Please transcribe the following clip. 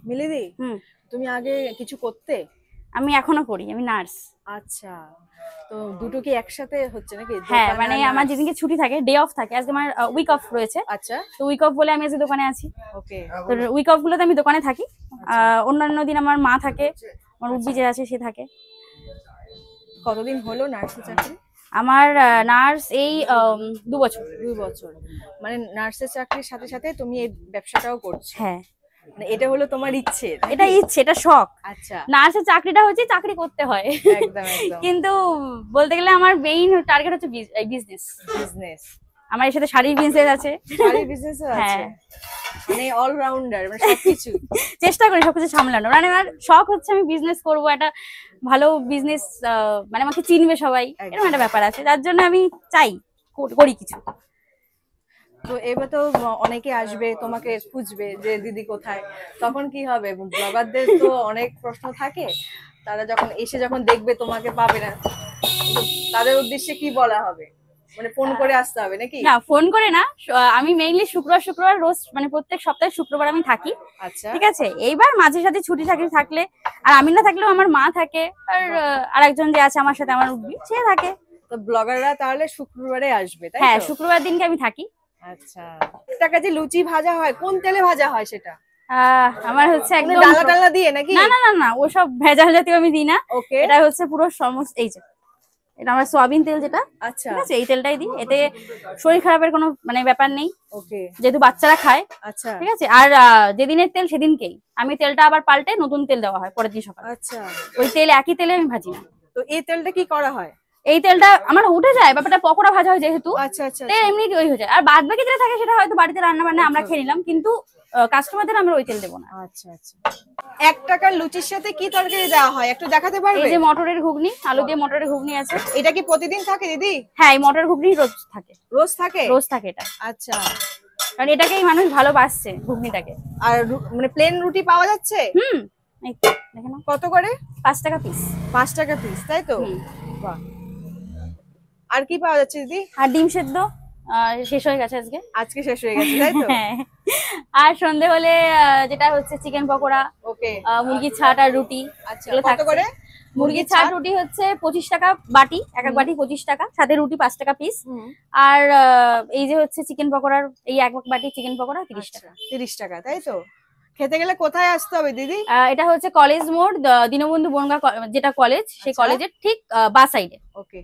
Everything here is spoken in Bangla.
মিলিদি, তুমি আগে কিছু করতে? আমি এখনো করি, আমি নার্স। আচ্ছা, তো দুটো কি একসাথে হচ্ছে নাকি? হ্যাঁ, মানে আমার যেদিনকে ছুটি থাকে, ডে অফ থাকে, আজকে আমার উইক অফ রয়েছে। আচ্ছা, তো উইক অফ বলে আমি আজকে দোকানে আছি। ওকে। তো উইক অফ গুলোতে আমি দোকানে থাকি। অন্যান্য দিন আমার মা থাকে, আমার উব্বি যে আছে সে থাকে। কতদিন হলো নার্সের চাকরি? আমার নার্স এই 2 বছর। 2 বছর। মানে নার্সের চাকরির সাথে সাথে তুমি এই ব্যবসাটাও করছো? হ্যাঁ, মানে এটা হলো তোমার ইচ্ছে? এটা ইচ্ছে, এটা শখ। আচ্ছা, নার্সের চাকরিটা হচ্ছে চাকরি করতে হয়, একদম একদম। কিন্তু বলতে গেলে আমার মেইন টার্গেট হচ্ছে বিজনেস। বিজনেস? আমার এর সাথে শাড়ির বিজনেস আছে। শাড়ির বিজনেসও আছে? মানে অলরাউন্ডার, মানে সবকিছু চেষ্টা করি সবকিছু সামলানো। মানে আমার শখ হচ্ছে আমি বিজনেস করবো, একটা ভালো বিজনেস, মানে আমাকে চিনবে সবাই, এরকম একটা ব্যাপার আছে, যার জন্য আমি চাই করি কিছু। তো এবার তো অনেকে আসবে তোমাকে খুঁজবে যে দিদি কোথায়, তখন কি হবে? ব্লগারদের তো অনেক প্রশ্ন থাকে, তারা যখন এসে যখন দেখবে তোমাকে পাবে না, তো তাদের উদ্দেশ্যে কি বলা হবে? মানে ফোন করে আসতে হবে নাকি? না, ফোন করে না, আমি মেইনলি শুক্রবার রোজ, মানে প্রত্যেক সপ্তাহে শুক্রবার আমি থাকি। আচ্ছা, ঠিক আছে, এইবার মাঝে সাথে ছুটি থাকলে, আর আমি না থাকলেও আমার মা থাকে, আর আরেকজন যে আছে আমার সাথে, আমার উব্বি, সে থাকে। তো ব্লগাররা তাহলে শুক্রবারে আসবে, তাই তো? হ্যাঁ, শুক্রবার দিনকে আমি থাকি। আচ্ছা, টাকা যে লুচি ভাজা হয়, কোন তেলে ভাজা হয় সেটা? আমার হচ্ছে একদম ডালা টালা দিয়ে নাকি? না না না না, ওসব ভেজাল জাতীয় আমি দিই না। ওকে, এটা হচ্ছে পুরো সমস্ত, এই যে এটা আমার সয়াবিন তেল যেটা, আচ্ছা, ঠিক আছে, এই তেলটাই দিই। এতে শরীর খারাপের কোনো মানে ব্যাপার নেই, ওকে, যেহেতু বাচ্চারা খায়। আচ্ছা, ঠিক আছে, আর যেদিনের তেল সেদিনকেই আমি তেলটা আবার পাল্টে নতুন তেল দেওয়া হয় পরের দিন সকালে। আচ্ছা। ওই তেল, একই তেলে আমি ভাজি না। তো এই তেলটা কি করা হয়? এই তেলটা আমার উঠে যায়, ব্যাপারটা পকোড়া ভাজা হয় যেহেতু, আচ্ছা আচ্ছা, তেল এমনি ওই হয়ে যায়। আর বাদ বাকি যেটা থাকে সেটা হয়তো বাড়িতে রান্না বান্না আমরা খেয়ে নিলাম, কিন্তু কাস্টমারদের আমরা ওই তেল দেবো না। আচ্ছা আচ্ছা। 1 টাকার লুচির সাথে কি তরকারি দেওয়া হয় একটু দেখাতে পারবে? এই যে মটরের ঘুগনি, আলু দিয়ে মটরের ঘুগনি আছে। এটা কি প্রতিদিন থাকে দিদি? হ্যাঁ, এই মটর ঘুগনি রোজ থাকে। রোজ থাকে? রোজ থাকে এটা। আচ্ছা, কারণ এটাকেই মানুষ ভালোবাসছে, ঘুগনিটাকে। আর মানে প্লেন রুটি পাওয়া যাচ্ছে? এই তো দেখেন, কত করে? 5 টাকা পিস। 5 টাকা পিস, তাই তো? বাহ। আর কি পাওয়া যাচ্ছে দিদি? আর ডিম সেদ্ধ শেষ হয়ে গেছে আজকে। আজকে শেষ হয়ে গেছে, তাই তো? হ্যাঁ। আর সন্ধে হলে যেটা হচ্ছে চিকেন পকোড়া, ওকে, মুরগির ছাট আর রুটি। আচ্ছা, এগুলো কত থাকছে। করে? মুরগির ছাট রুটি হচ্ছে 25 টাকা বাটি, এক এক বাটি 25 টাকা, সাথে রুটি 5 টাকা পিস। আর এই যে হচ্ছে চিকেন পকোড়ার এই এক এক বাটি চিকেন পকোড়া 30 টাকা। 30 টাকা, তাই তো? খেতে গেলে কোথায় আসতে হবে দিদি? এটা হচ্ছে কলেজ মোড়, দীনবন্ধু বনগাঁ যেটা কলেজ, সেই কলেজের ঠিক বা সাইডে। ওকে।